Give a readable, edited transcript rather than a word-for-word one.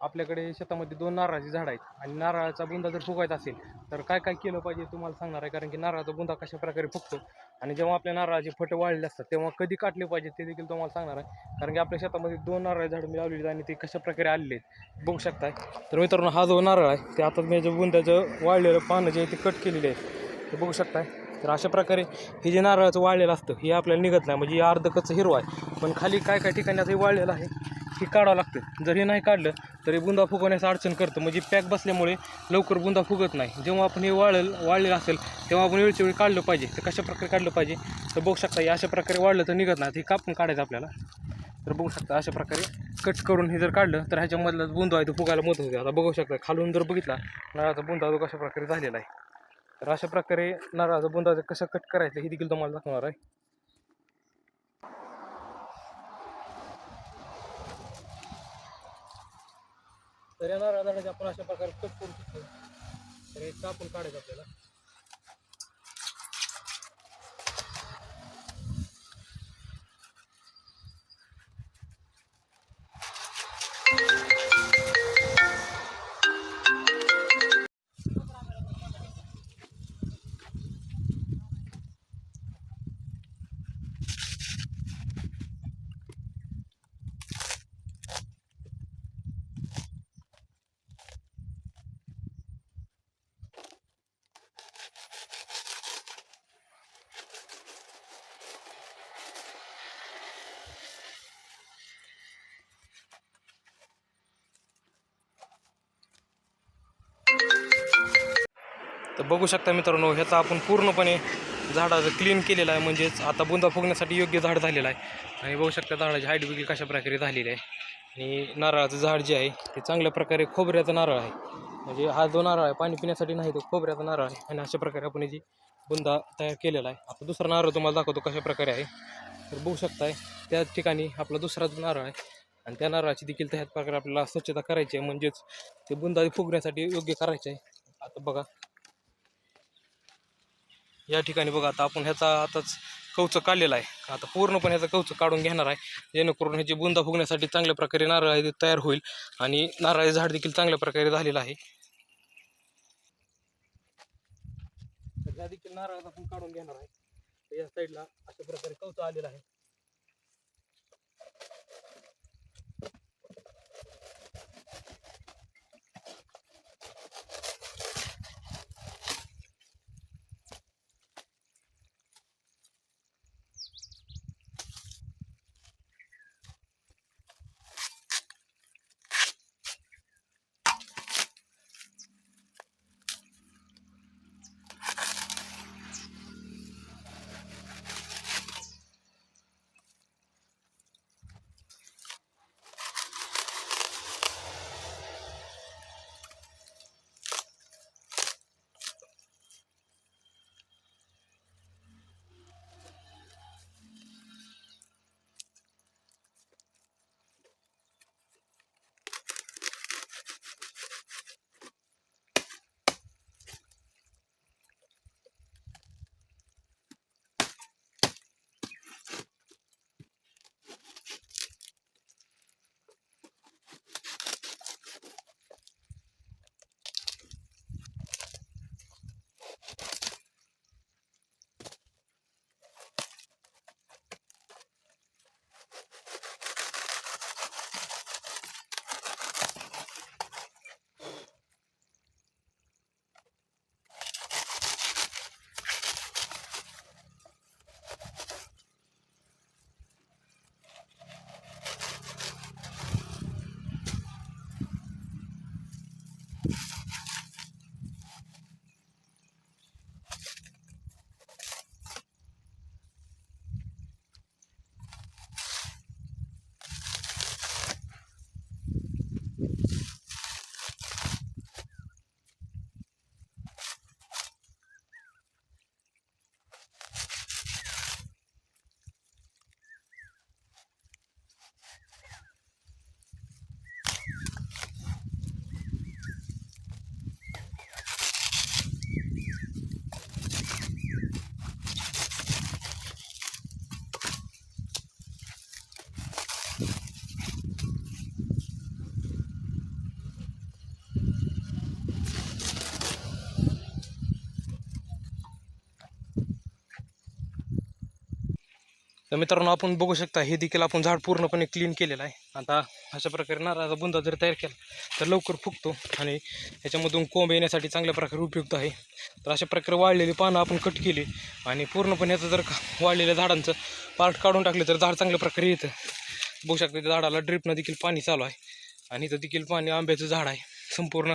आपल्याकडे शेतामध्ये 2 नारळाची झाडं आहेत आणि नारळाचा बुंदा जर फुगायचा असेल तर काय काय केलं पाहिजे तुम्हाला सांगणार आहे. कारण की नारळाचा बुंदा कशा प्रकारे फुगतो आणि जेव्हा आपल्या नारळाचे फटं वाळलेले असतात तेव्हा कधी काढले पाहिजे ते देखील तुम्हाला सांगणार आहे. कारण की आपल्या शेतामध्ये 2 नारळाची झाडं मी लावलेली आणि ते कशा प्रकारे आलेले आहेत बघू शकताय. तर मित्रांनो, हा जो नारळ आहे ते आता मी जे बुंद्याचं वाळलेलं पानं जे आहे ते कट केलेले आहे ते बघू शकताय. तर अशा प्रकारे हे जे नारळाचं वाळलेलं असतं हे आपल्याला निघत नाही, म्हणजे हे अर्ध कच्चं हिरवं आहे. पण खाली काय काय ठिकाणी आता हे वाळलेलं आहे हे काढावं लागतं. जर हे नाही काढलं तरी बुंदा फुगवण्यास अडचण करतं, म्हणजे पॅक बसल्यामुळे लवकर बुंदा फुगत नाही. जेव्हा आपण हे वाळलेलं असेल तेव्हा आपण वेळच्या वेळी काढलं पाहिजे. तर कशा प्रकारे काढलं पाहिजे तर बघू शकता, हे अशा प्रकारे वाळलं तर निघत नाही, हे कापून काढायचं आपल्याला. तर बघू शकता अशा प्रकारे कट करून हे जर काढलं तर ह्याच्यामधला बुंदा आहे तो फुगायला मदत होते. आता बघू शकता खालून जर बघितला नारळाचा बुंदा तो कशा प्रकारे झालेला आहे. तर अशा प्रकारे नारळाचा बुंदा कसं कट करायचं हे देखील तुम्हाला दाखवणार आहे. तर या नारळा झाडाचे आपण अशा प्रकारे कट करू शकतो. तर हे कापून काढायचं आपल्याला. तर बघू शकता मित्रांनो, ह्याचा आपण पूर्णपणे झाडाचं क्लीन केलेलं आहे, म्हणजेच आता बुंदा फुगण्यासाठी योग्य झाड झालेलं आहे. आणि बघू शकता झाडाची हाईट देखील कशा प्रकारे झालेली आहे. आणि नारळाचं झाड जे आहे ते चांगल्या प्रकारे खोबऱ्याचा नारळ आहे, म्हणजे हा जो नारळ आहे पाणी पिण्यासाठी नाही तो खोबऱ्याचा नारळ आहे. आणि अशा प्रकारे आपण याची बुंदा तयार केलेला आहे. आता दुसरा नारळ तुम्हाला दाखवतो कशा प्रकारे आहे. तर बघू शकताय त्याच ठिकाणी आपला दुसरा जो नारळ आहे आणि त्या नारळाची देखील त्याच प्रकारे आपल्याला स्वच्छता करायची आहे, म्हणजेच ते बुंदा फुगण्यासाठी योग्य करायचे आहे. आता बघा या ठिकाणी बघा, आता आपण ह्याचा आताच कवच काढलेला आहे. आता पूर्णपणे ह्याचा कवच काढून घेणार आहे, जेणेकरून ह्याची बुंदा फुगण्यासाठी चांगल्या प्रकारे नारळ आहे तयार होईल आणि नारळाचे झाड देखील चांगल्या प्रकारे झालेलं आहे. तर ह्या देखील नारळ आपण काढून घेणार आहे. या साईडला अशा प्रकारे कवच आलेला आहे. तर मित्रांनो आपण बघू शकता हे देखील आपण झाड पूर्णपणे क्लीन केलेलं आहे. आता अशा प्रकारे नारळाचा बुंदा जर तयार केला तर लवकर फुगतो आणि ह्याच्यामधून कोंब येण्यासाठी चांगल्या प्रकारे उपयुक्त आहे. तर अशा प्रकारे वाळलेली पानं आपण कट केली आणि पूर्णपणे याचं जर वाळलेल्या झाडांचं पार्ट काढून टाकले तर झाड चांगल्या प्रकारे येतं. बघू शकता त्या झाडाला ड्रिपनं देखील पाणी चालू आहे आणि इथं देखील पाणी आंब्याचं झाड आहे. संपूर्ण